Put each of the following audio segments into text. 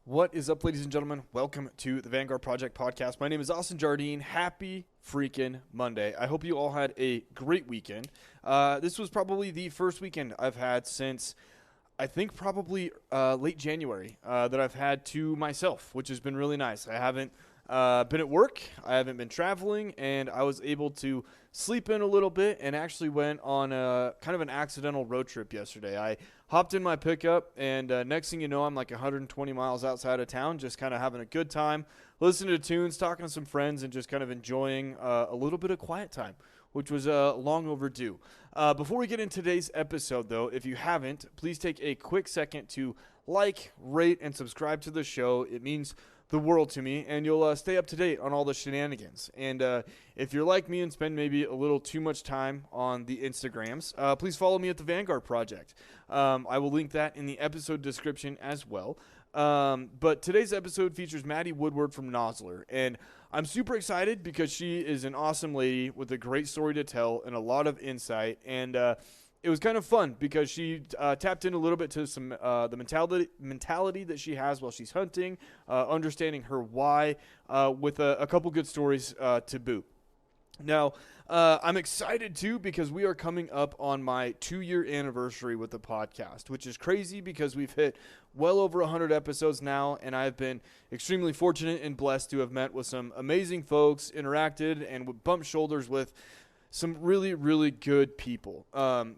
What is up, ladies and gentlemen? Welcome to the Vanguard Project podcast. My name is Austin Jardine. Happy freaking Monday. I hope you all had a great weekend. This was probably the first weekend I've had since I think probably late January that I've had to myself, which has been really nice. I haven't been at work, I haven't been traveling, and I was able to sleep in a little bit and actually went on a kind of an accidental road trip yesterday. I hopped in my pickup, and next thing you know, I'm like 120 miles outside of town, just kind of having a good time, listening to tunes, talking to some friends, and just kind of enjoying a little bit of quiet time, which was long overdue. Before we get into today's episode, though, if you haven't, please take a quick second to like, rate, and subscribe to the show. It means the world to me, and you'll stay up to date on all the shenanigans. And if you're like me and spend maybe a little too much time on the Instagrams, please follow me at the Vanguard Project. I will link that in the episode description as well. But today's episode features Madi Woodward from Nosler, and I'm super excited because she is an awesome lady with a great story to tell and a lot of insight. And it was kind of fun because she tapped in a little bit to some the mentality that she has while she's hunting, understanding her why, with a couple good stories to boot. Now, I'm excited too because we are coming up on my 2-year anniversary with the podcast, which is crazy because we've hit well over 100 episodes now, and I've been extremely fortunate and blessed to have met with some amazing folks, interacted, and bumped shoulders with some really, really good people.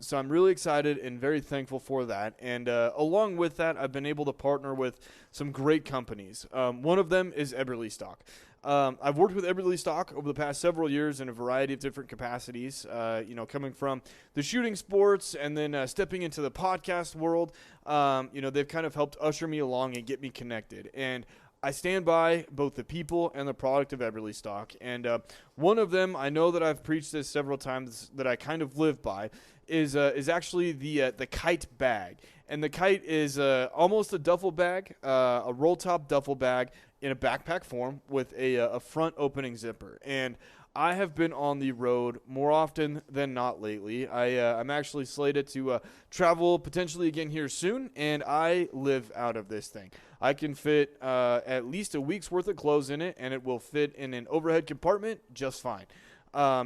So I'm really excited and very thankful for that. And along with that, I've been able to partner with some great companies. One of them is Eberlestock. I've worked with Eberlestock over the past several years in a variety of different capacities, coming from the shooting sports and then stepping into the podcast world. They've kind of helped usher me along and get me connected. And I stand by both the people and the product of Eberlestock. And one of them, I know that I've preached this several times, that I kind of live by, is actually the kite bag. And the kite is almost a duffel bag, a roll top duffel bag in a backpack form with a front opening zipper. And I have been on the road more often than not lately. I'm actually slated to travel potentially again here soon, and I live out of this thing. I can fit at least a week's worth of clothes in it, and it will fit in an overhead compartment just fine.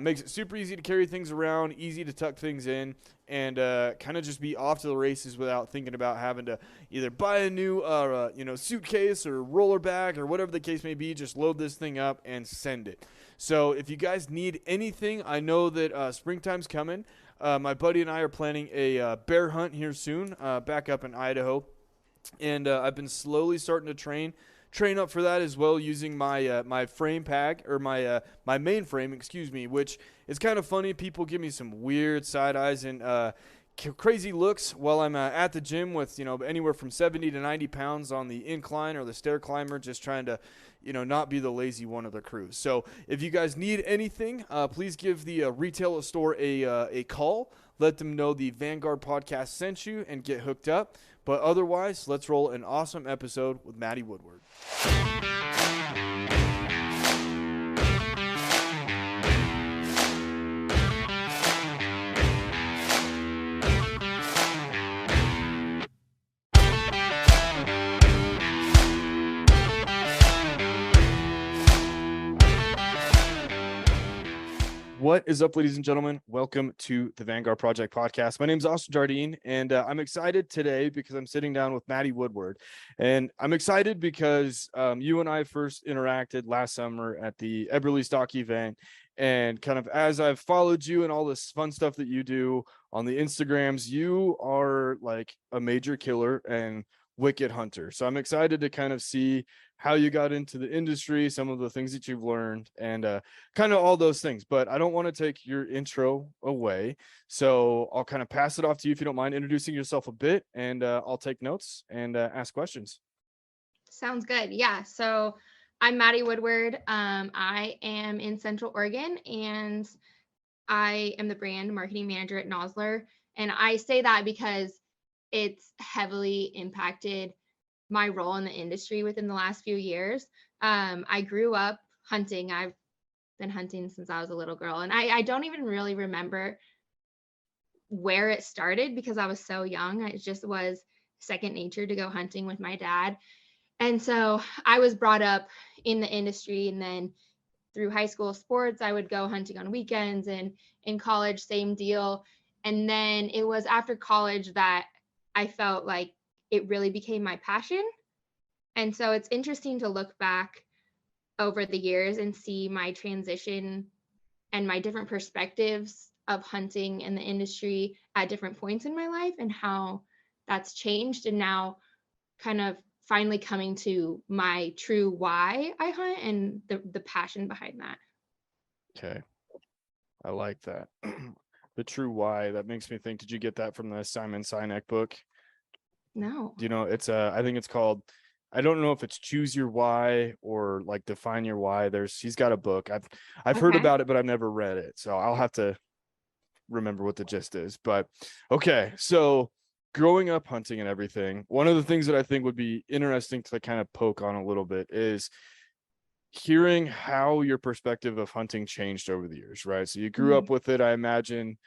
Makes it super easy to carry things around, easy to tuck things in, and kind of just be off to the races without thinking about having to either buy a new suitcase or roller bag or whatever the case may be. Just load this thing up and send it. So if you guys need anything, I know that springtime's coming. My buddy and I are planning a bear hunt here soon, back up in Idaho, and I've been slowly starting to train up for that as well, using my frame pack, or my main frame, excuse me, which is kind of funny. People give me some weird side eyes and crazy looks while I'm at the gym with anywhere from 70 to 90 pounds on the incline or the stair climber, just trying to not be the lazy one of the crew. So if you guys need anything, please give the retail store a call. Let them know the Vanguard podcast sent you and get hooked up. But otherwise, let's roll an awesome episode with Madi Woodward. What is up, ladies and gentlemen? Welcome to the Vanguard Project podcast. My name is Austin Jardine, and I'm excited today because I'm sitting down with Madi Woodward. And I'm excited because you and I first interacted last summer at the Eberlestock event. And kind of as I've followed you and all this fun stuff that you do on the Instagrams, you are like a major killer and wicked hunter. So I'm excited to kind of see how you got into the industry, some of the things that you've learned, and kind of all those things. But I don't want to take your intro away, so I'll kind of pass it off to you if you don't mind introducing yourself a bit, and I'll take notes and ask questions. Sounds good. Yeah. So I'm Madi Woodward. I am in Central Oregon, and I am the brand marketing manager at Nosler. And I say that because it's heavily impacted my role in the industry within the last few years. I grew up hunting. I've been hunting since I was a little girl, and I don't even really remember where it started because I was so young. It just was second nature to go hunting with my dad. And so I was brought up in the industry, and then through high school sports, I would go hunting on weekends, and in college, same deal. And then it was after college that I felt like it really became my passion. And so it's interesting to look back over the years and see my transition and my different perspectives of hunting and the industry at different points in my life, and how that's changed, and now kind of finally coming to my true why I hunt and the passion behind that. Okay. I like that. The true why. That makes me think, did you get that from the Simon Sinek book? No. You know, it's I think it's called, I don't know if it's Choose Your Why or like Define Your Why. He's got a book. I've heard Okay. about it, but I've never read it. So I'll have to remember what the gist is. But okay, so growing up hunting and everything, one of the things that I think would be interesting to kind of poke on a little bit is hearing how your perspective of hunting changed over the years, right? So you grew Mhm. up with it, I imagine.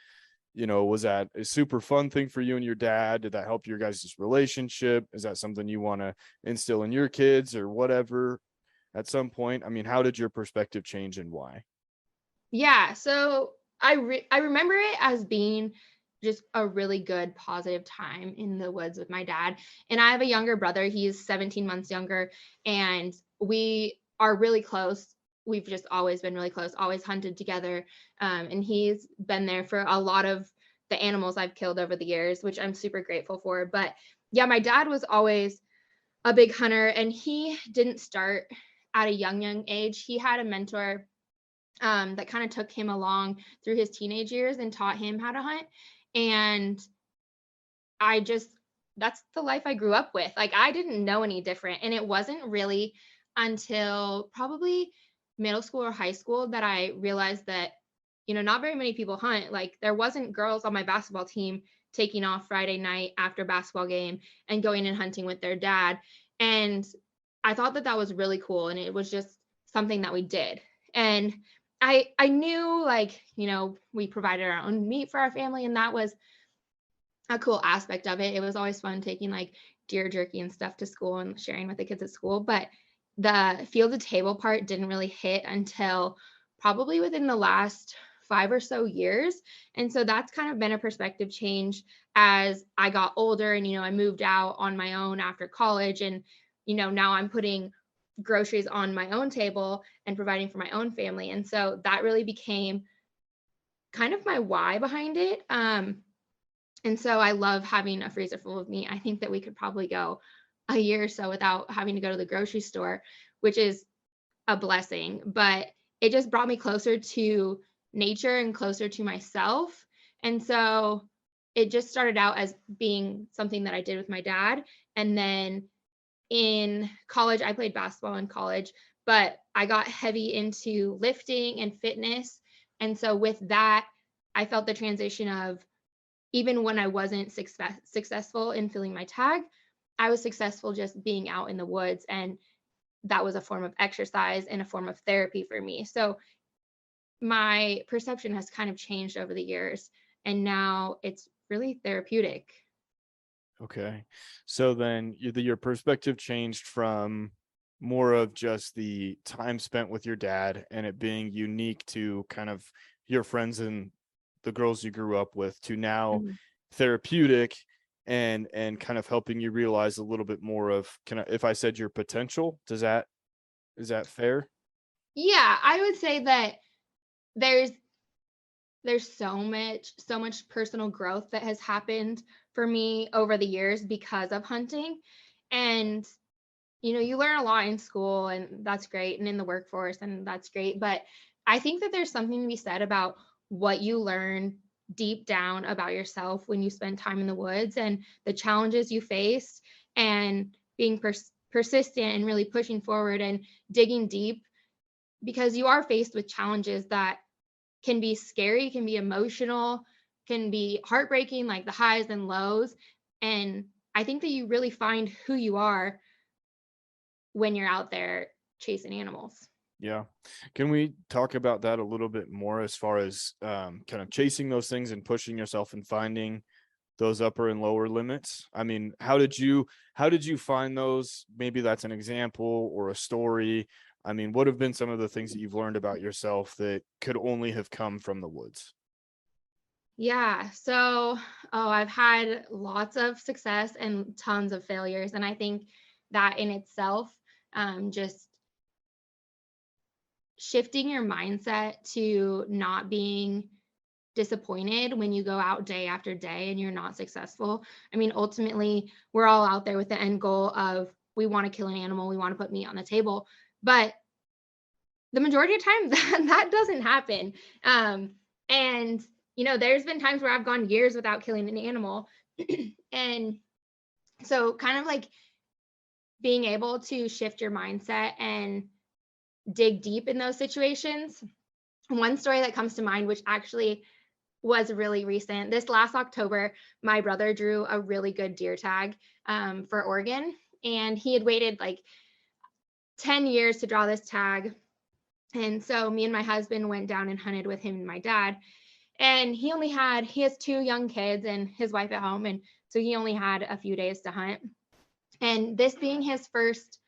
You know, was that a super fun thing for you and your dad? Did that help your guys' relationship? Is that something you want to instill in your kids or whatever at some point? I mean, how did your perspective change and why? Yeah, so I remember it as being just a really good positive time in the woods with my dad. And I have a younger brother, he's 17 months younger, and we are really close. We've just always been really close, always hunted together. And he's been there for a lot of the animals I've killed over the years, which I'm super grateful for. But yeah, my dad was always a big hunter, and he didn't start at a young age. He had a mentor that kind of took him along through his teenage years and taught him how to hunt. And I just, that's the life I grew up with. Like, I didn't know any different. And it wasn't really until probably middle school or high school that I realized that, not very many people hunt. Like, there wasn't girls on my basketball team taking off Friday night after a basketball game and going and hunting with their dad. And I thought that that was really cool. And it was just something that we did. And I knew, like, we provided our own meat for our family, and that was a cool aspect of it. It was always fun taking like deer jerky and stuff to school and sharing with the kids at school. But the field to table part didn't really hit until probably within the last 5 or so years. And so that's kind of been a perspective change as I got older, and, I moved out on my own after college. And, now I'm putting groceries on my own table and providing for my own family. And so that really became kind of my why behind it. And so I love having a freezer full of meat. I think that we could probably go a year or so without having to go to the grocery store, which is a blessing. But it just brought me closer to nature and closer to myself. And so it just started out as being something that I did with my dad. And then in college, I played basketball in college, but I got heavy into lifting and fitness. And so with that, I felt the transition of, even when I wasn't successful in filling my tag, I was successful just being out in the woods. And that was a form of exercise and a form of therapy for me. So my perception has kind of changed over the years. And now it's really therapeutic. Okay. So then your perspective changed from more of just the time spent with your dad and it being unique to kind of your friends and the girls you grew up with, to now Mhm. therapeutic and kind of helping you realize a little bit more of, if I said your potential, is that fair? Yeah, I would say that there's there's so much personal growth that has happened for me over the years because of hunting. And you learn a lot in school, and that's great, and in the workforce, and that's great. But I think that there's something to be said about what you learn deep down about yourself when you spend time in the woods, and the challenges you face, and being persistent and really pushing forward and digging deep, because you are faced with challenges that can be scary, can be emotional, can be heartbreaking, like the highs and lows. And I think that you really find who you are when you're out there chasing animals. Yeah. Can we talk about that a little bit more as far as kind of chasing those things and pushing yourself and finding those upper and lower limits? I mean, how did you find those? Maybe that's an example or a story. I mean, what have been some of the things that you've learned about yourself that could only have come from the woods? Yeah. So, I've had lots of success and tons of failures. And I think that in itself, just shifting your mindset to not being disappointed when you go out day after day and you're not successful. I mean, ultimately, we're all out there with the end goal of we want to kill an animal, we want to put meat on the table. But the majority of time that doesn't happen. And there's been times where I've gone years without killing an animal. And so kind of like being able to shift your mindset and dig deep in those situations. One story that comes to mind, which actually was really recent. This last October, my brother drew a really good deer tag for Oregon, and he had waited like 10 years to draw this tag. And so me and my husband went down and hunted with him and my dad. And he has two young kids and his wife at home. And so he only had a few days to hunt. And this being his first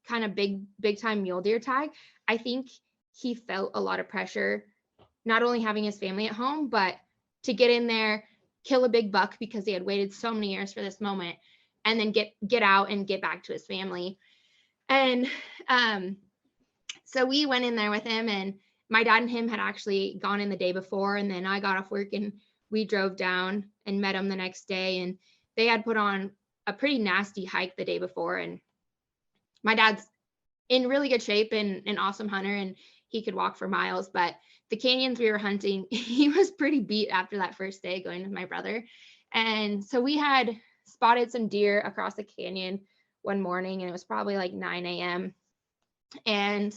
kind of big time mule deer tag, I think he felt a lot of pressure, not only having his family at home, but to get in there, kill a big buck because he had waited so many years for this moment, and then get out and get back to his family. And so we went in there with him, and my dad and him had actually gone in the day before, and then I got off work and we drove down and met him the next day, and they had put on a pretty nasty hike the day before. And my dad's in really good shape and an awesome hunter, and he could walk for miles, but the canyons we were hunting, he was pretty beat after that first day going with my brother. And so we had spotted some deer across the canyon one morning, and it was probably like 9 a.m. And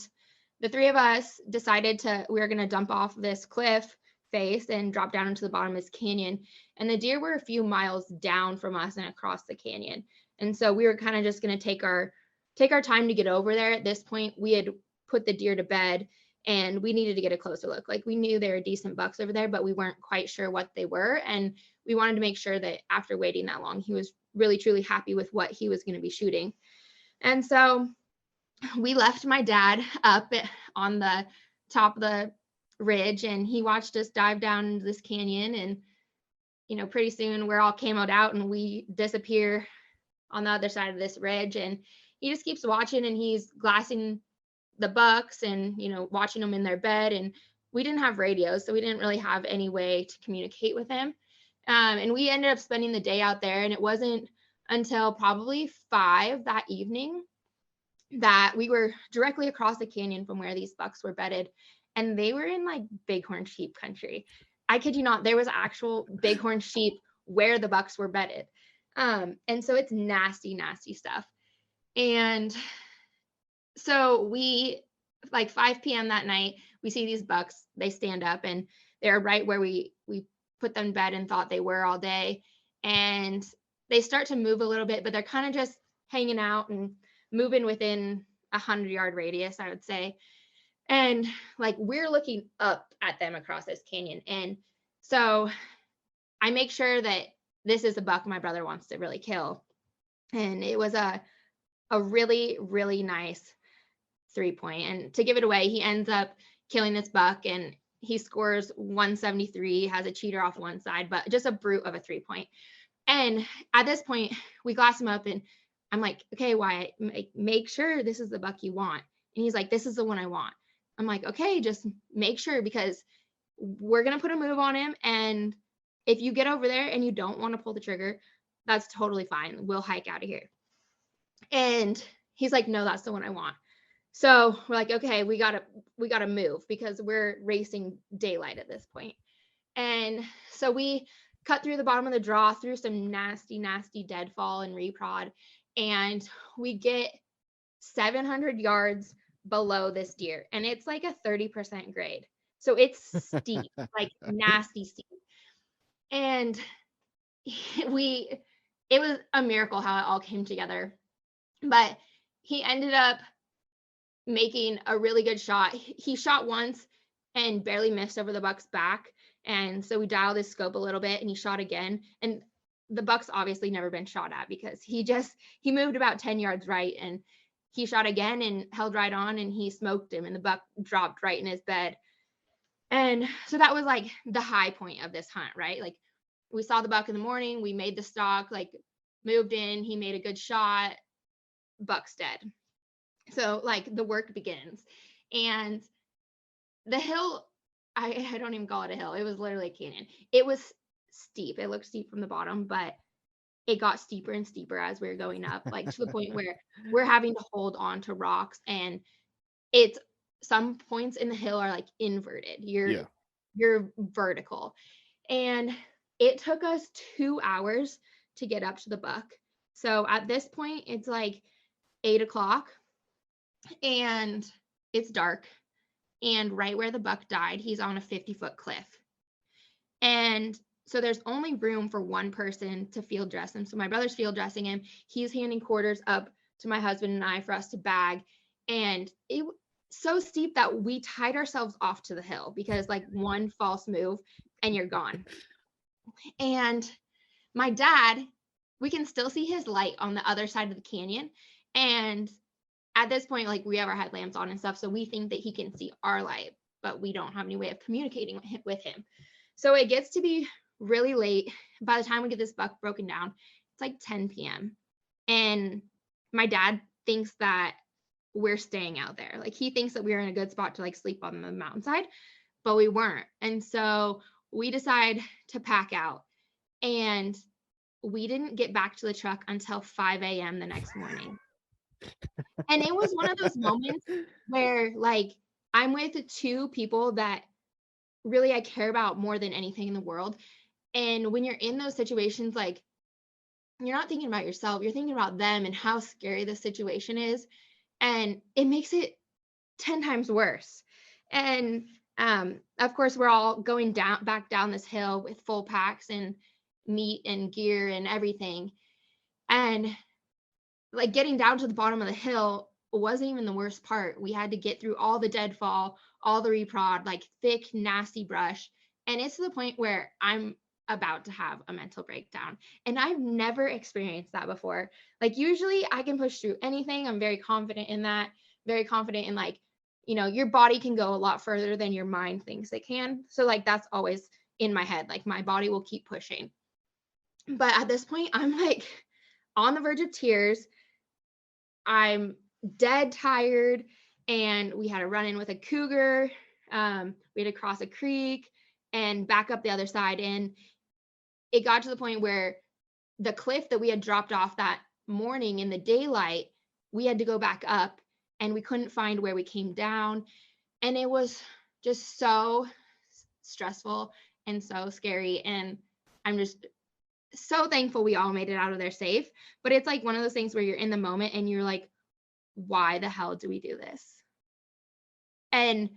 the three of us decided we were going to dump off this cliff face and drop down into the bottom of this canyon. And the deer were a few miles down from us and across the canyon. And so we were kind of just going to take our time to get over there. At this point, we had put the deer to bed and we needed to get a closer look. Like, we knew there were decent bucks over there, but we weren't quite sure what they were. And we wanted to make sure that after waiting that long, he was really, truly happy with what he was going to be shooting. And so we left my dad up on the top of the ridge, and he watched us dive down into this canyon. And pretty soon we're all camoed out and we disappear on the other side of this ridge. And he just keeps watching, and he's glassing the bucks and watching them in their bed. And we didn't have radios, so we didn't really have any way to communicate with him. And we ended up spending the day out there, and it wasn't until probably 5 that evening that we were directly across the canyon from where these bucks were bedded, and they were in like bighorn sheep country. I kid you not, there was actual bighorn sheep where the bucks were bedded. And so it's nasty, nasty stuff. And so we, like 5 p.m. that night, we see these bucks, they stand up, and they're right where we put them in bed and thought they were all day. And they start to move a little bit, but they're kind of just hanging out and moving within 100-yard radius, I would say. And like, we're looking up at them across this canyon. And so I make sure that this is a buck my brother wants to really kill. And it was a really, really nice 3-point. And to give it away, he ends up killing this buck, and he scores 173, has a cheater off one side, but just a brute of a 3-point. And at this point, we glass him up, and I'm like, okay, Wyatt, make sure this is the buck you want. And he's like, this is the one I want. I'm like, okay, just make sure, because we're going to put a move on him. And if you get over there and you don't want to pull the trigger, that's totally fine. We'll hike out of here. And he's like, no, that's the one I want. So we're like, okay, we gotta move, because we're racing daylight at this point. And so we cut through the bottom of the draw, through some nasty, nasty deadfall and reprod, and we get 700 yards below this deer, and it's like a 30% grade. So it's steep, like nasty steep. And it was a miracle how it all came together. But he ended up making a really good shot. He shot once and barely missed over the buck's back. And so we dialed his scope a little bit, and he shot again. And the buck's obviously never been shot at because he moved about 10 yards right, and he shot again and held right on, and he smoked him, and the buck dropped right in his bed. And so that was like the high point of this hunt, right? Like we saw the buck in the morning, we made the stock, like moved in, he made a good shot, buck's dead. So like the work begins. And the hill, I don't even call it a hill. It was literally a canyon. It was steep. It looked steep from the bottom, but it got steeper and steeper as we were going up, like to the point where we're having to hold on to rocks, and it's some points in the hill are like inverted. Yeah. You're vertical. And it took us 2 hours to get up to the buck. So at this point, it's like 8 o'clock and it's dark. And right where the buck died, he's on a 50-foot cliff. And so there's only room for one person to field dress him. So my brother's field dressing him. He's handing quarters up to my husband and I for us to bag. And it was so steep that we tied ourselves off to the hill because like one false move and you're gone. And my dad, we can still see his light on the other side of the canyon. And at this point, like we have our headlamps on and stuff. So we think that he can see our light, but we don't have any way of communicating with him. So it gets to be really late. By the time we get this buck broken down, it's like 10 p.m. And my dad thinks that we're staying out there. Like he thinks that we're in a good spot to like sleep on the mountainside, but we weren't. And so we decide to pack out, and we didn't get back to the truck until 5 a.m. the next morning. And it was one of those moments where like I'm with two people that really I care about more than anything in the world. And when you're in those situations, like you're not thinking about yourself, you're thinking about them and how scary the situation is. And it makes it 10 times worse. And of course, we're all going back down this hill with full packs and meat and gear and everything. And like getting down to the bottom of the hill wasn't even the worst part. We had to get through all the deadfall, all the reprod, like thick, nasty brush. And it's to the point where I'm about to have a mental breakdown. And I've never experienced that before. Like usually I can push through anything. I'm very confident in that, very confident in like, you know, your body can go a lot further than your mind thinks it can. So like that's always in my head. Like my body will keep pushing. But at this point, I'm like on the verge of tears. I'm dead tired, and we had to run in with a cougar. We had to cross a creek and back up the other side. And it got to the point where the cliff that we had dropped off that morning in the daylight, we had to go back up, and we couldn't find where we came down. And it was just so stressful and so scary. And I'm just so thankful we all made it out of there safe. But it's like one of those things where you're in the moment and you're like, why the hell do we do this? And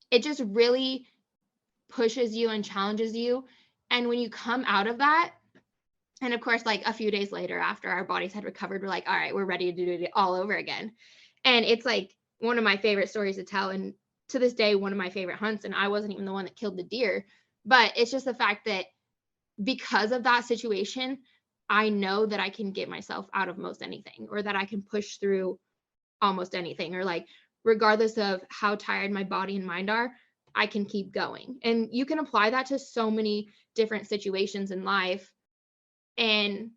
it just really pushes you and challenges you. And when you come out of that, and of course, like a few days later, after our bodies had recovered, we're like, all right, we're ready to do it all over again. And it's like one of my favorite stories to tell. And to this day, one of my favorite hunts. And I wasn't even the one that killed the deer, but it's just the fact that because of that situation, I know that I can get myself out of most anything, or that I can push through almost anything, or like, regardless of how tired my body and mind are, I can keep going. And you can apply that to so many different situations in life. And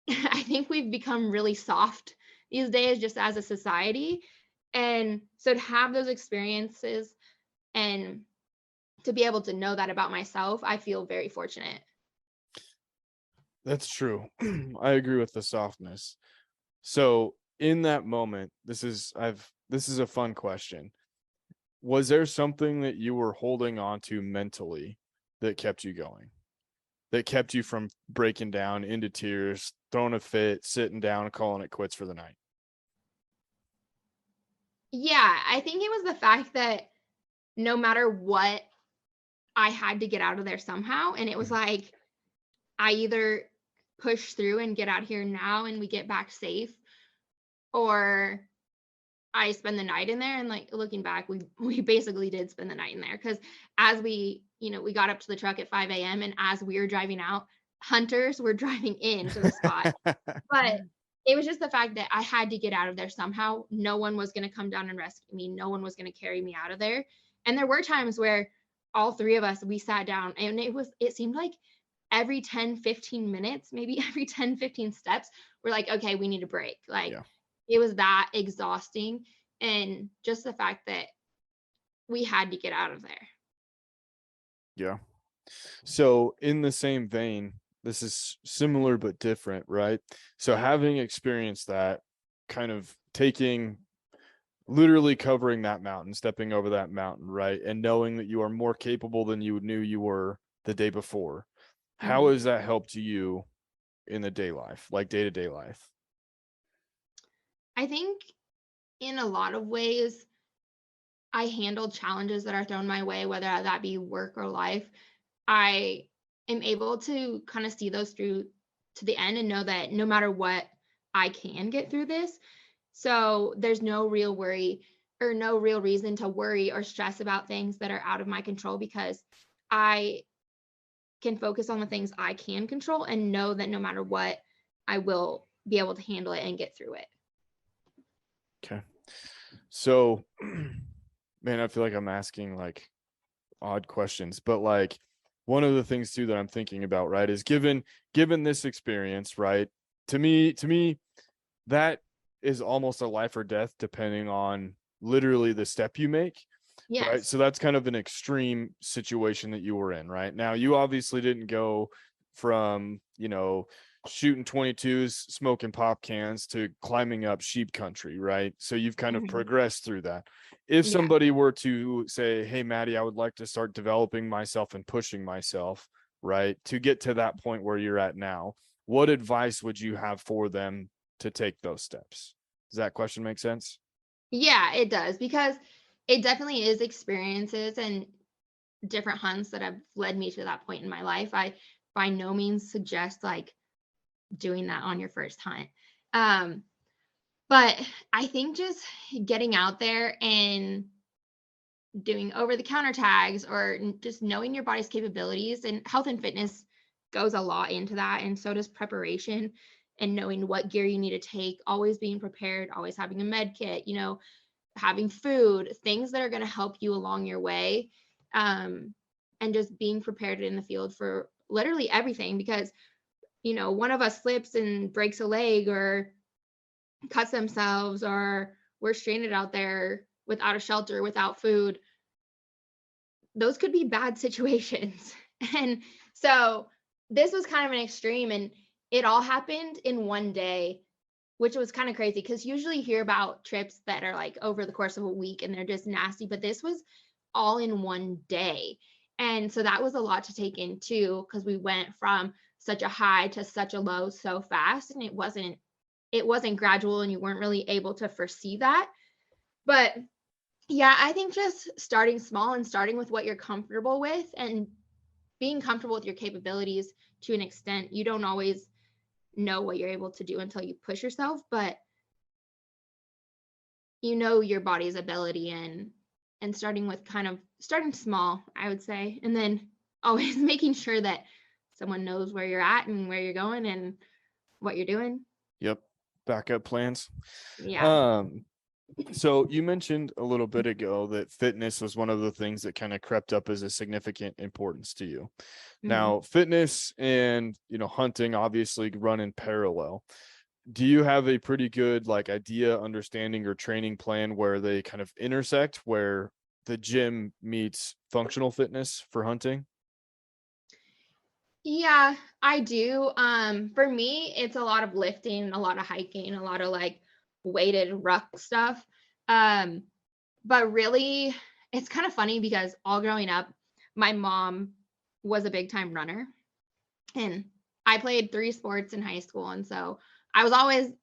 I think we've become really soft these days just as a society. And so to have those experiences and to be able to know that about myself, I feel very fortunate. That's true. I agree with the softness. So in that moment, this is a fun question. Was there something that you were holding on to mentally that kept you going? That kept you from breaking down into tears, throwing a fit, sitting down, calling it quits for the night? Yeah, I think it was the fact that no matter what, I had to get out of there somehow. And it was like, I either push through and get out here now and we get back safe, or I spend the night in there. And like looking back, we basically did spend the night in there, because as we got up to the truck at 5 a.m. and as we were driving out, hunters were driving into the spot. But it was just the fact that I had to get out of there somehow. No one was going to come down and rescue me. No one was going to carry me out of there. And there were times where all three of us, we sat down, and it seemed like every 10, 15 minutes, maybe every 10, 15 steps, we're like, okay, we need a break. Like, Yeah. it was that exhausting. And just the fact that we had to get out of there. Yeah. So in the same vein, this is similar but different, right? So having experienced that, kind of taking literally covering that mountain, stepping over that mountain, right? And knowing that you are more capable than you knew you were the day before. How Mhm. has that helped you in the day life, like day-to-day life? I think in a lot of ways, I handle challenges that are thrown my way, whether that be work or life. I am able to kind of see those through to the end and know that no matter what, I can get through this. So there's no real worry or no real reason to worry or stress about things that are out of my control, because I can focus on the things I can control and know that no matter what, I will be able to handle it and get through it. Okay. So, man, I feel like I'm asking like odd questions, but like one of the things too that I'm thinking about, right, is given this experience, right? To me, that is almost a life or death depending on literally the step you make, right? Yes. So that's kind of an extreme situation that you were in, right? Now, you obviously didn't go from, shooting 22s, smoking pop cans to climbing up sheep country, right? So you've kind of Mhm. progressed through that. If Yeah. somebody were to say, "Hey, Maddie, I would like to start developing myself and pushing myself, right, to get to that point where you're at now," what advice would you have for them to take those steps? Does that question make sense? Yeah, it does, because it definitely is experiences and different hunts that have led me to that point in my life. I by no means suggest like doing that on your first hunt. Um, but I think just getting out there and doing over the counter tags, or just knowing your body's capabilities, and health and fitness goes a lot into that, and so does preparation and knowing what gear you need to take, always being prepared, always having a med kit, having food, things that are going to help you along your way. Um, and just being prepared in the field for literally everything, because, one of us slips and breaks a leg or cuts themselves, or we're stranded out there without a shelter, without food. Those could be bad situations. And so this was kind of an extreme, and it all happened in one day, which was kind of crazy, because usually you hear about trips that are like over the course of a week and they're just nasty, but this was all in one day. And so that was a lot to take in too, because we went from such a high to such a low so fast, and it wasn't gradual, and you weren't really able to foresee that. But yeah, I think just starting small and starting with what you're comfortable with, and being comfortable with your capabilities to an extent. You don't always know what you're able to do until you push yourself, but you know your body's ability, and starting small, I would say, and then always making sure that someone knows where you're at and where you're going and what you're doing. Yep. Backup plans. Yeah. Um, so you mentioned a little bit ago that fitness was one of the things that kind of crept up as a significant importance to you. Mhm. Now, fitness and, hunting obviously run in parallel. Do you have a pretty good like idea, understanding, or training plan where they kind of intersect, where the gym meets functional fitness for hunting? Yeah, I do. For me, it's a lot of lifting, a lot of hiking, a lot of like weighted ruck stuff. Um, but really, it's kind of funny because all growing up, my mom was a big time runner, and I played three sports in high school. And so I was always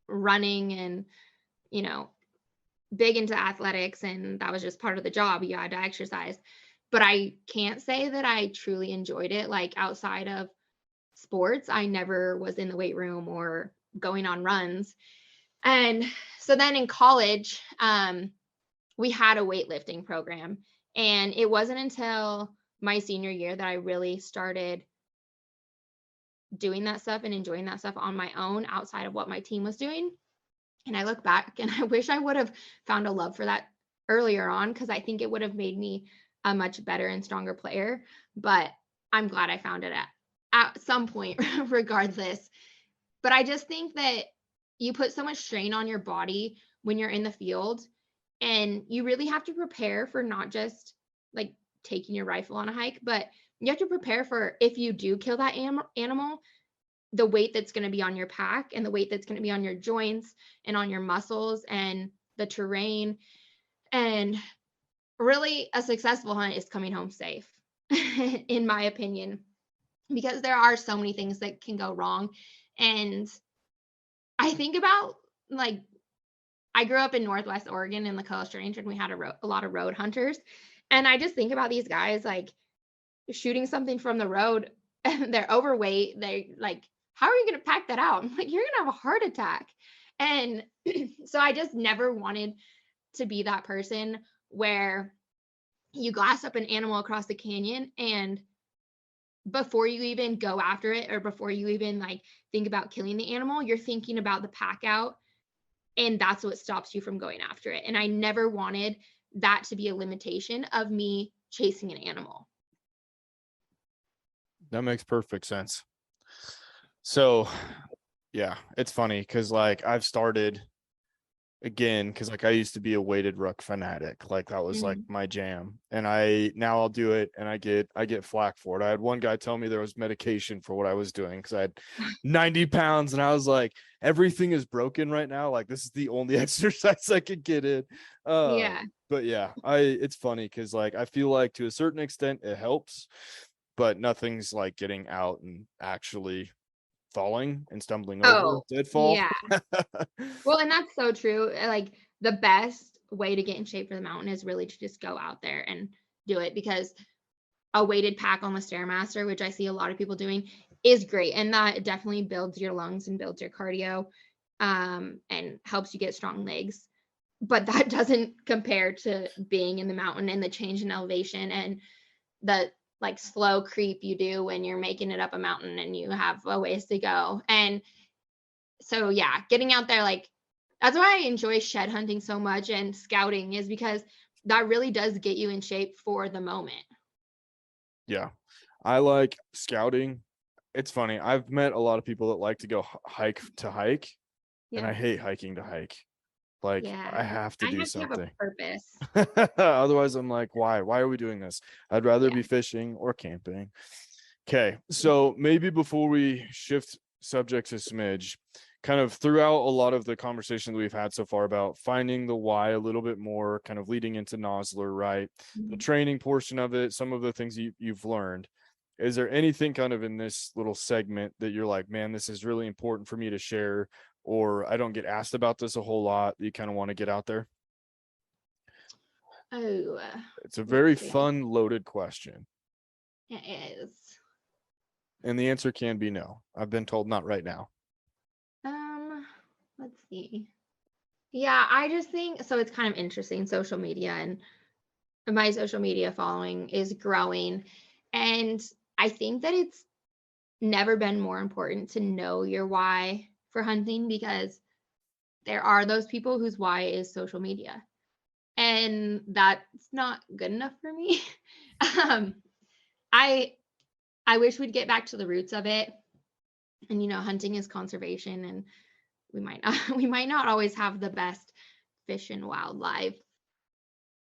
running and, you know, big into athletics, and that was just part of the job. You had to exercise. But I can't say that I truly enjoyed it. Like outside of sports, I never was in the weight room or going on runs. And so then in college, we had a weightlifting program. And it wasn't until my senior year that I really started doing that stuff and enjoying that stuff on my own outside of what my team was doing. And I look back and I wish I would have found a love for that earlier on, because I think it would have made me a much better and stronger player. But I'm glad I found it at some point, regardless. But I just think that you put so much strain on your body when you're in the field, and you really have to prepare for not just like taking your rifle on a hike, but you have to prepare for, if you do kill that animal, the weight that's going to be on your pack and the weight that's going to be on your joints and on your muscles and the terrain. And really, a successful hunt is coming home safe, in my opinion, because there are so many things that can go wrong. And I think about, like, I grew up in Northwest Oregon in the Coast Range, and we had a lot of road hunters. And I just think about these guys like shooting something from the road and they're overweight. They like, how are you going to pack that out? I'm like, you're going to have a heart attack. And so I just never wanted to be that person where you glass up an animal across the canyon, and before you even go after it, or before you even like think about killing the animal, you're thinking about the pack out, and that's what stops you from going after it. And I never wanted that to be a limitation of me chasing an animal. That makes perfect sense. So, yeah, it's funny because like I've started again because like I used to be a weighted ruck fanatic. Like that was like my jam, and I'll do it, and I get flack for it. I had one guy tell me there was medication for what I was doing because I had 90 pounds, and I was like, everything is broken right now. Like this is the only exercise I could get in. Yeah. But yeah, it's funny because like I feel like to a certain extent it helps, but nothing's like getting out and actually falling and stumbling over Oh, deadfall. yeah. Well, and that's so true. Like the best way to get in shape for the mountain is really to just go out there and do it, because a weighted pack on the Stairmaster, which I see a lot of people doing, is great. And that definitely builds your lungs and builds your cardio, and helps you get strong legs. But that doesn't compare to being in the mountain and the change in elevation and the like slow creep you do when you're making it up a mountain and you have a ways to go. And so yeah, getting out there, like that's why I enjoy shed hunting so much and scouting, is because that really does get you in shape for the moment. Yeah. I like scouting. It's funny. I've met a lot of people that like to go hike to hike, and Yeah. I hate hiking to hike. Like Yeah. I have to I do have to have a something. purpose. Otherwise, I'm like, why? Why are we doing this? I'd rather Yeah. be fishing or camping. Okay. So maybe before we shift subjects a smidge, kind of throughout a lot of the conversation that we've had so far about finding the why a little bit more, kind of leading into Nosler, right? The Mhm. training portion of it, some of the things you've learned. Is there anything kind of in this little segment that you're like, man, this is really important for me to share, or I don't get asked about this a whole lot that you kind of want to get out there? Oh, It's a let's very see. fun, loaded question. It is. And the answer can be no. I've been told not right now. Um, let's see. Yeah, I just think so. It's kind of interesting. Social media and my social media following is growing. And I think that it's never been more important to know your why for hunting, because there are those people whose why is social media. And that's not good enough for me. um, I I wish we'd get back to the roots of it. And hunting is conservation, and we might not we might not always have the best fish and wildlife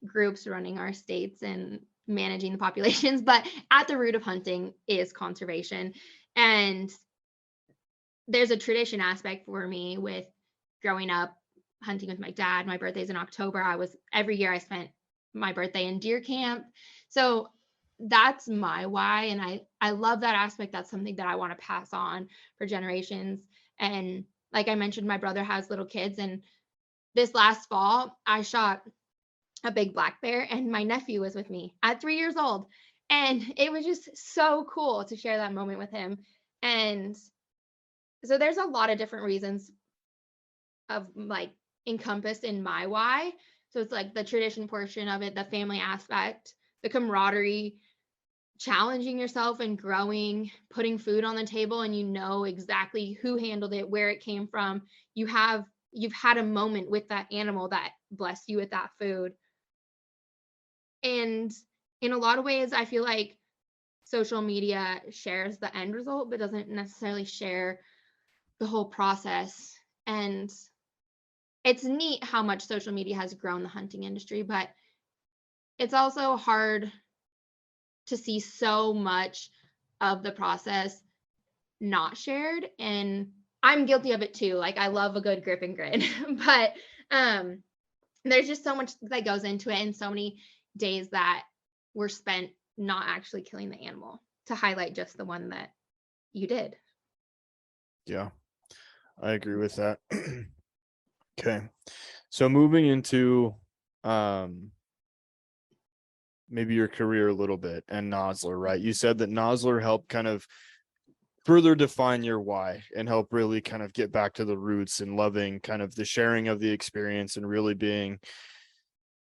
groups running our states and managing the populations, but at the root of hunting is conservation. And there's a tradition aspect for me with growing up hunting with my dad. My birthday's in October. Every year I spent my birthday in deer camp. So that's my why. And I love that aspect. That's something that I want to pass on for generations. And like I mentioned, my brother has little kids. And this last fall, I shot a big black bear, and my nephew was with me at 3 years old. And it was just so cool to share that moment with him. And so there's a lot of different reasons of like encompassed in my why. So it's like the tradition portion of it, the family aspect, the camaraderie, challenging yourself and growing, putting food on the table, and you know exactly who handled it, where it came from. You've had a moment with that animal that blessed you with that food. And in a lot of ways, I feel like social media shares the end result, but doesn't necessarily share the whole process. And it's neat how much social media has grown the hunting industry, but it's also hard to see so much of the process not shared. And I'm guilty of it too. Like I love a good grip and grin, but um there's just so much that goes into it, and so many days that were spent not actually killing the animal to highlight just the one that you did. Yeah, I agree with that. Okay. So moving into maybe your career a little bit and Nosler, right? You said that Nosler helped kind of further define your why and help really kind of get back to the roots and loving kind of the sharing of the experience and really being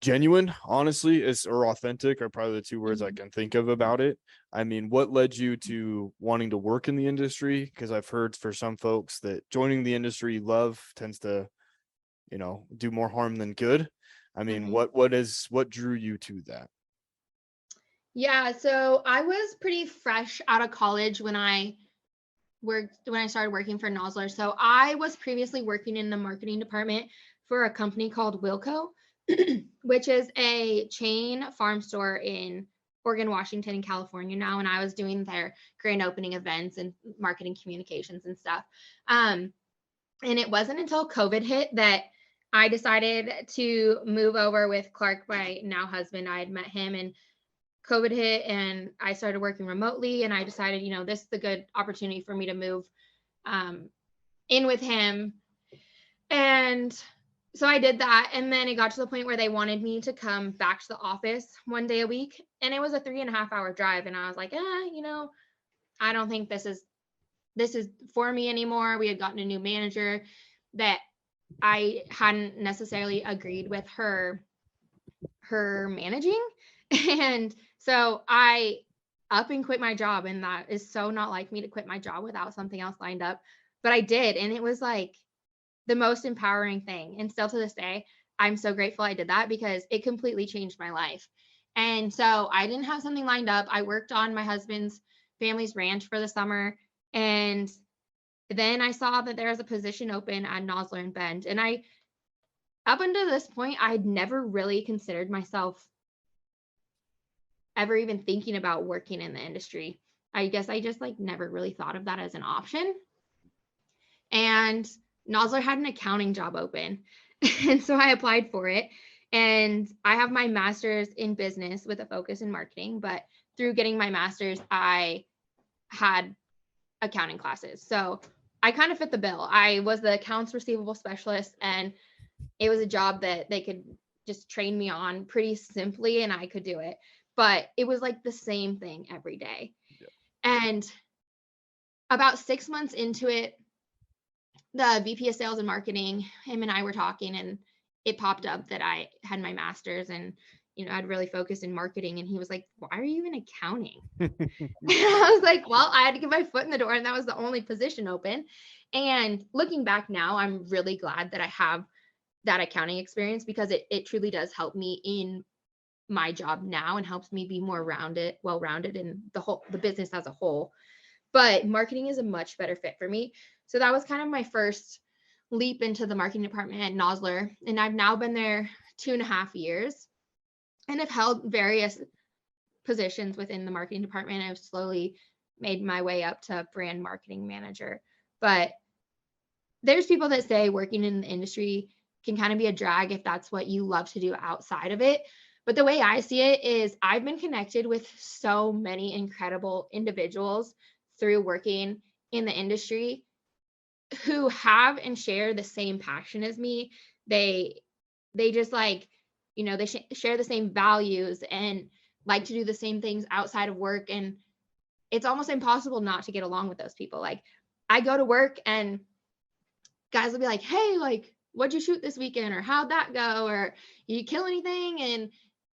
genuine, honestly, is or authentic are probably the two words I can think of about it. I mean, what led you to wanting to work in the industry? Because I've heard for some folks that joining the industry love tends to, do more harm than good. I mean, Mhm. what drew you to that? Yeah, so I was pretty fresh out of college when I started working for Nosler. So I was previously working in the marketing department for a company called Wilco, which is a chain farm store in Oregon, Washington, and California now. And I was doing their grand opening events and marketing communications and stuff. And it wasn't until COVID hit that I decided to move over with Clark, my now husband. I had met him, and COVID hit and I started working remotely, and I decided, this is a good opportunity for me to move um, in with him. And so I did that. And then it got to the point where they wanted me to come back to the office one day a week. And it was a 3.5 hour drive. And I was like, I don't think this is for me anymore. We had gotten a new manager that I hadn't necessarily agreed with her managing. And so I up and quit my job. And that is so not like me to quit my job without something else lined up. But I did. And it was like the most empowering thing. And still to this day, I'm so grateful I did that because it completely changed my life. And so I didn't have something lined up. I worked on my husband's family's ranch for the summer. And then I saw that there was a position open at Nosler and Bend. And up until this point, I'd never really considered myself ever even thinking about working in the industry. I guess I just like never really thought of that as an option. And Nosler had an accounting job open. And so I applied for it. And I have my master's in business with a focus in marketing. But through getting my master's, I had accounting classes. So I kind of fit the bill. I was the accounts receivable specialist, and it was a job that they could just train me on pretty simply, and I could do it. But it was like the same thing every day. Yeah. And about 6 months into it, the VP of sales and marketing, him and I were talking, and it popped up that I had my master's and, I'd really focused in marketing. And he was like, why are you in accounting? And I was like, well, I had to get my foot in the door, and that was the only position open. And looking back now, I'm really glad that I have that accounting experience because it truly does help me in my job now and helps me be more well-rounded in the business as a whole. But marketing is a much better fit for me. So that was kind of my first leap into the marketing department at Nosler. And I've now been there 2.5 years and have held various positions within the marketing department. I've slowly made my way up to brand marketing manager. But there's people that say working in the industry can kind of be a drag if that's what you love to do outside of it. But the way I see it is I've been connected with so many incredible individuals through working in the industry who have and share the same passion as me. They just like, they share the same values and like to do the same things outside of work. And it's almost impossible not to get along with those people. Like I go to work and guys will be like, hey, like, what'd you shoot this weekend? Or how'd that go? Or you kill anything? And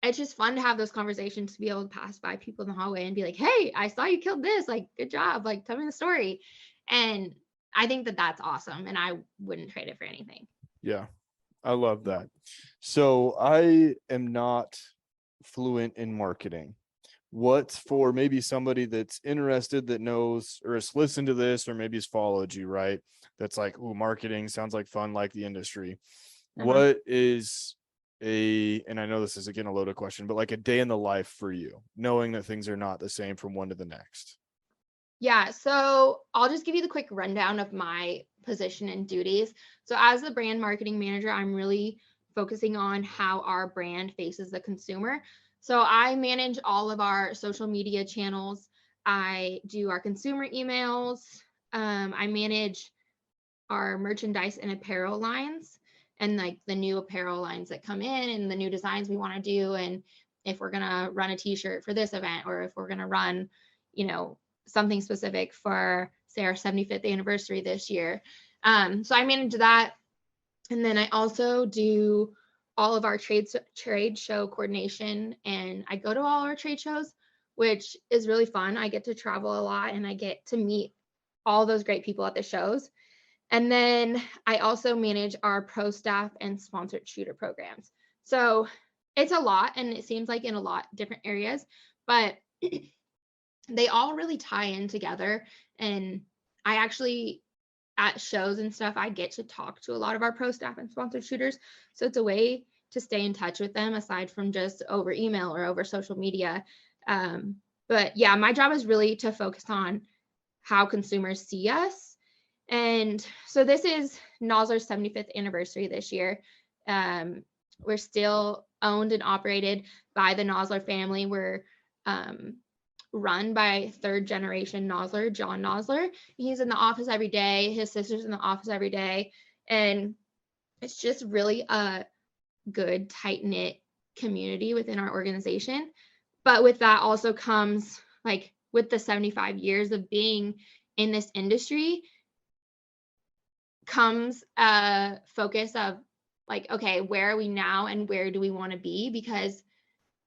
it's just fun to have those conversations, to be able to pass by people in the hallway and be like, hey, I saw you killed this, like, good job, like, tell me the story. And I think that that's awesome, and I wouldn't trade it for anything. Yeah, I love that. So I am not fluent in marketing. What's for maybe somebody that's interested, that knows or has listened to this or maybe has followed you, right? That's like, oh, marketing sounds like fun, like the industry. Uh-huh. What is and I know this is again a loaded question, but like a day in the life for you, knowing that things are not the same from one to the next? Yeah, so I'll just give you the quick rundown of my position and duties. So as the brand marketing manager, I'm really focusing on how our brand faces the consumer. So I manage all of our social media channels. I do our consumer emails. I manage our merchandise and apparel lines, and like the new apparel lines that come in and the new designs we want to do, and if we're going to run a t-shirt for this event, or if we're going to run, something specific for, say, our 75th anniversary this year. So I manage that. And then I also do all of our trade show coordination, and I go to all our trade shows, which is really fun. I get to travel a lot and I get to meet all those great people at the shows. And then I also manage our pro staff and sponsored shooter programs. So it's a lot, and it seems like in a lot different areas, but they all really tie in together. And I actually, at shows and stuff, I get to talk to a lot of our pro staff and sponsored shooters. So it's a way to stay in touch with them aside from just over email or over social media. But yeah, my job is really to focus on how consumers see us. And so this is Nosler's 75th anniversary this year. We're still owned and operated by the Nosler family. We're run by third generation Nosler, John Nosler. He's in the office every day. His sister's in the office every day. And it's just really a good, tight-knit community within our organization. But with that also comes, like, with the 75 years of being in this industry, comes a focus of, like, okay, where are we now and where do we want to be? Because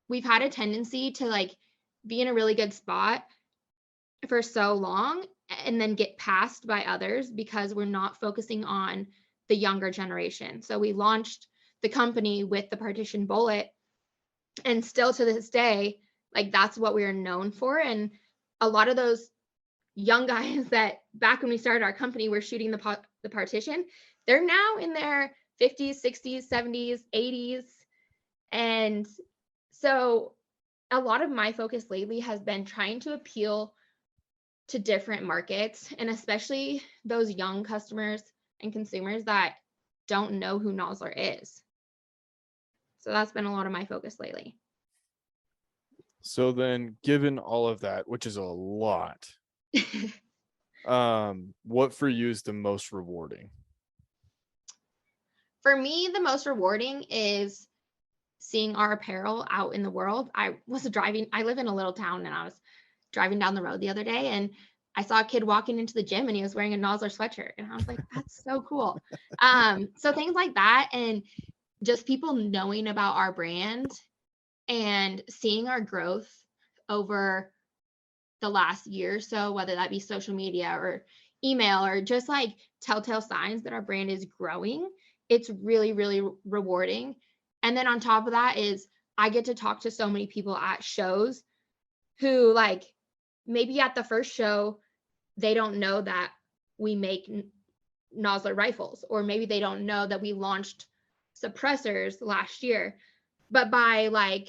we've had a tendency to, like, be in a really good spot for so long and then get passed by others because we're not focusing on the younger generation. So we launched the company with the partition bullet, and still to this day, like, that's what we are known for. And a lot of those young guys that back when we started our company were shooting the partition, they're now in their 50s, 60s, 70s, 80s. And so a lot of my focus lately has been trying to appeal to different markets, and especially those young customers and consumers that don't know who Nosler is. So that's been a lot of my focus lately. So then, given all of that, which is a lot, what for you is the most rewarding? For me, the most rewarding is seeing our apparel out in the world. I live in a little town, and I was driving down the road the other day, and I saw a kid walking into the gym and he was wearing a Nosler sweatshirt. And I was like, that's so cool. So things like that, and just people knowing about our brand and seeing our growth over the last year or so, whether that be social media or email or just like telltale signs that our brand is growing, it's really, really rewarding. And then on top of that is I get to talk to so many people at shows who, like, maybe at the first show, they don't know that we make Nosler rifles, or maybe they don't know that we launched suppressors last year. But by, like,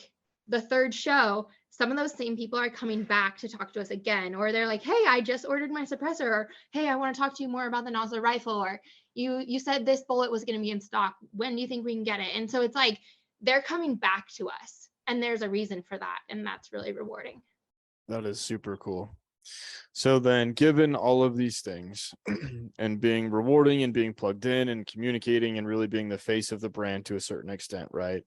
the third show, some of those same people are coming back to talk to us again, or they're like, hey, I just ordered my suppressor, or hey, I want to talk to you more about the Nosler rifle, or you said this bullet was going to be in stock. When do you think we can get it? And so it's like they're coming back to us, and there's a reason for that, and that's really rewarding. That is super cool. So then, given all of these things and being rewarding and being plugged in and communicating and really being the face of the brand to a certain extent, right?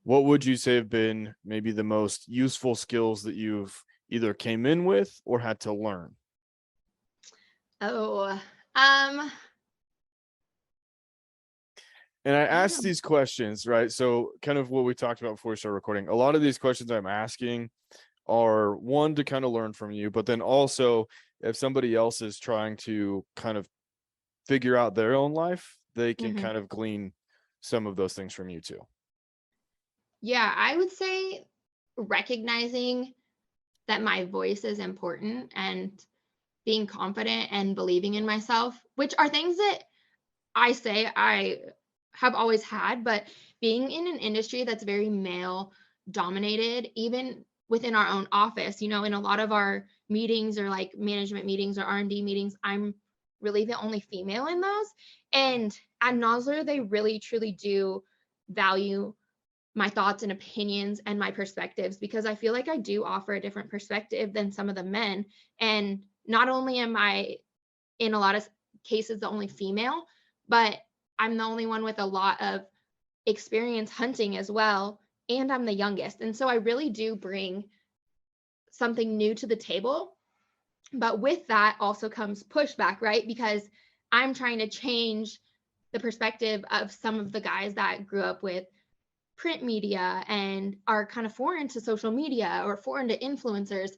What would you say have been maybe the most useful skills that you've either came in with or had to learn? Oh, And I Yeah. asked these questions, right? So kind of what we talked about before we started recording. A lot of these questions I'm asking are one to kind of learn from you, but then also if somebody else is trying to kind of figure out their own life, they can Hmm. kind of glean some of those things from you too. Yeah, I would say recognizing that my voice is important and being confident and believing in myself, which are things that I say I have always had, but being in an industry that's very male dominated, even within our own office, in a lot of our meetings or like management meetings or R&D meetings, I'm really the only female in those. And at Nosler, they really truly do value my thoughts and opinions and my perspectives, because I feel like I do offer a different perspective than some of the men. And not only am I in a lot of cases the only female, but I'm the only one with a lot of experience hunting as well, and I'm the youngest. And so I really do bring something new to the table. But with that also comes pushback, right? Because I'm trying to change the perspective of some of the guys that grew up with print media and are kind of foreign to social media or foreign to influencers.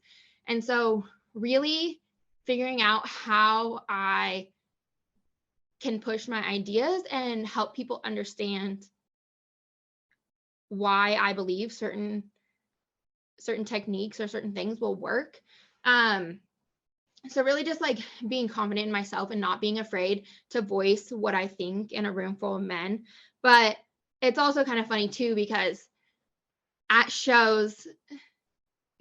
And so really figuring out how I can push my ideas and help people understand why I believe certain techniques or certain things will work. Um, so really just like being confident in myself and not being afraid to voice what I think in a room full of men. But it's also kind of funny too, because at shows,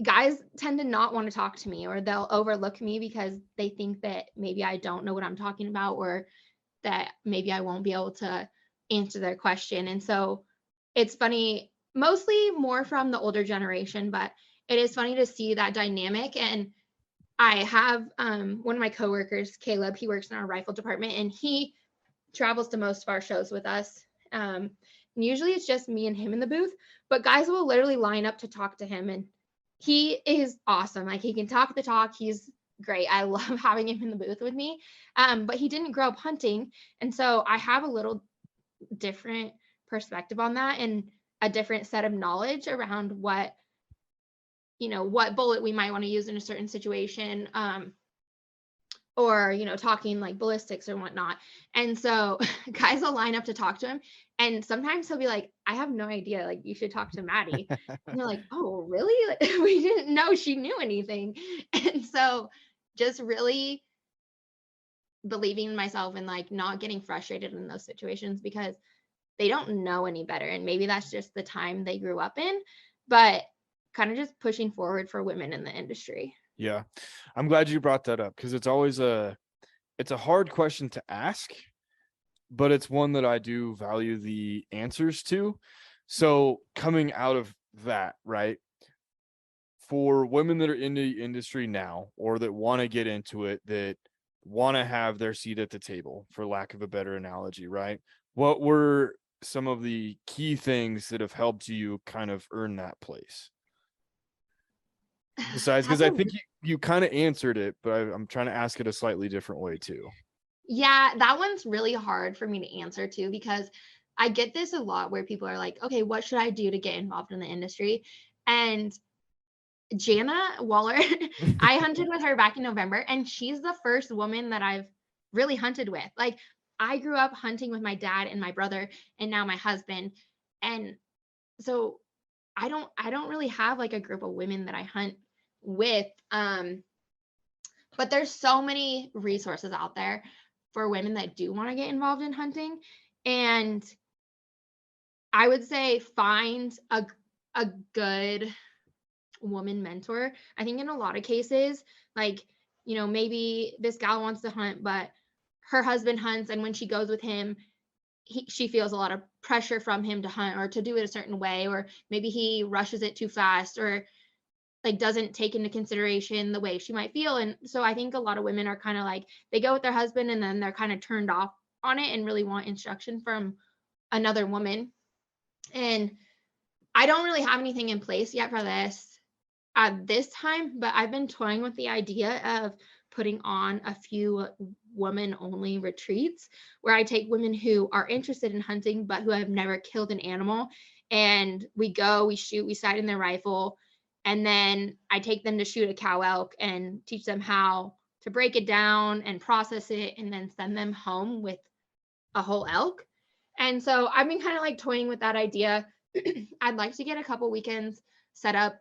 guys tend to not want to talk to me, or they'll overlook me because they think that maybe I don't know what I'm talking about, or that maybe I won't be able to answer their question. And so it's funny, mostly more from the older generation, but it is funny to see that dynamic. And I have one of my coworkers, Caleb, he works in our rifle department, and he travels to most of our shows with us. And usually it's just me and him in the booth, but guys will literally line up to talk to him. And he is awesome. Like, he can talk the talk. He's great. I love having him in the booth with me. But he didn't grow up hunting. And so I have a little different perspective on that, and a different set of knowledge around what bullet we might want to use in a certain situation. Or talking like ballistics or whatnot. And so guys will line up to talk to him, and sometimes he'll be like, I have no idea, like, you should talk to Maddie. And they're like, oh really? Like, we didn't know she knew anything. And so just really believing in myself and like not getting frustrated in those situations, because they don't know any better, and maybe that's just the time they grew up in. But kind of just pushing forward for women in the industry. Yeah. I'm glad you brought that up because it's a hard question to ask, but it's one that I do value the answers to. So coming out of that, right? For women that are in the industry now or that want to get into it, that want to have their seat at the table, for lack of a better analogy, right? What were some of the key things that have helped you kind of earn that place? Besides, because That's I a think you kind of answered it, but I'm trying to ask it a slightly different way too. Yeah, that one's really hard for me to answer too, because I get this a lot where people are like, okay, what should I do to get involved in the industry? And Jana Waller, I hunted with her back in November, and she's the first woman that I've really hunted with. Like, I grew up hunting with my dad and my brother, and now my husband. And so I don't really have like a group of women that I hunt with. But there's so many resources out there for women that do want to get involved in hunting. And I would say find a good woman mentor. I think in a lot of cases, like, maybe this gal wants to hunt, but her husband hunts, and when she goes with him, she feels a lot of pressure from him to hunt or to do it a certain way, or maybe he rushes it too fast, or like doesn't take into consideration the way she might feel. And so I think a lot of women are kind of like, they go with their husband and then they're kind of turned off on it and really want instruction from another woman. And I don't really have anything in place yet for this at this time, but I've been toying with the idea of putting on a few women only retreats where I take women who are interested in hunting but who have never killed an animal, and we go, we shoot, we sight in their rifle, and then I take them to shoot a cow elk and teach them how to break it down and process it and then send them home with a whole elk. And so I've been kind of like toying with that idea. I'd like to get a couple weekends set up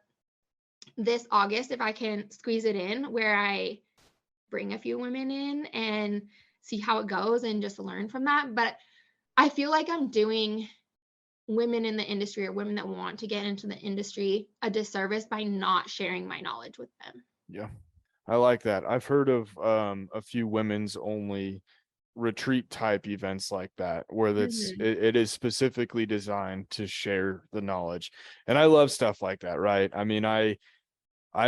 this August if I can squeeze it in, where I bring a few women in and see how it goes and just learn from that. But I feel like I'm doing women in the industry or women that want to get into the industry a disservice by not sharing my knowledge with them. Yeah, I like that. I've heard of a few women's only retreat type events like that, where it is specifically designed to share the knowledge. And I love stuff like that, right? I mean, I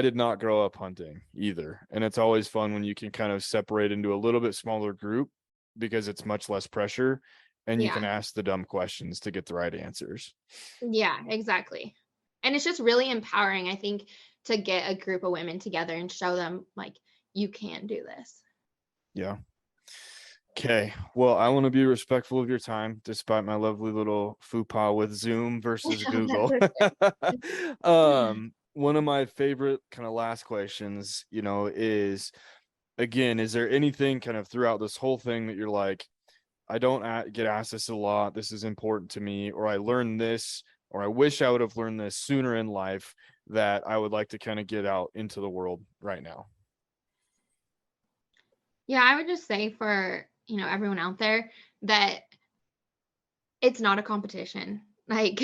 did not grow up hunting either. And it's always fun when you can kind of separate into a little bit smaller group because it's much less pressure and you can Yeah. ask the dumb questions to get the right answers. Yeah, exactly. And it's just really empowering, I think, to get a group of women together and show them like you can do this. Yeah. Okay. Well, I want to be respectful of your time, despite my lovely little faux pas with Zoom versus Google. One of my favorite kind of last questions, is again, is there anything kind of throughout this whole thing that you're like, I don't get asked this a lot, this is important to me, or I learned this, or I wish I would have learned this sooner in life that I would like to kind of get out into the world right now? Yeah, I would just say for, everyone out there that it's not a competition. Like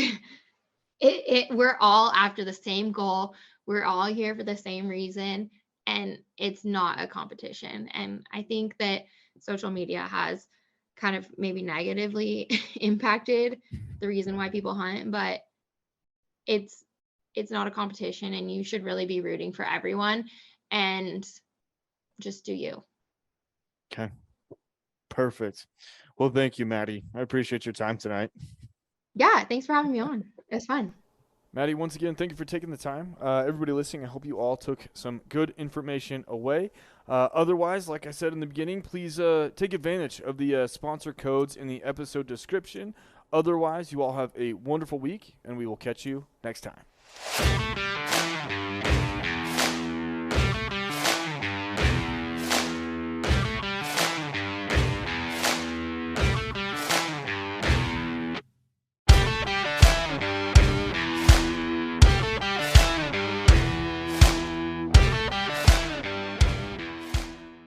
we're all after the same goal. We're all here for the same reason, and it's not a competition. And I think that social media has kind of maybe negatively impacted the reason why people hunt, but it's it's not a competition, and you should really be rooting for everyone and just do you. Okay. Perfect. Well, thank you, Maddie. I appreciate your time tonight. Yeah, thanks for having me on. It was fun. Maddie, once again, thank you for taking the time. Everybody listening, I hope you all took some good information away. Otherwise, like I said in the beginning, please take advantage of the sponsor codes in the episode description. Otherwise, you all have a wonderful week, and we will catch you next time.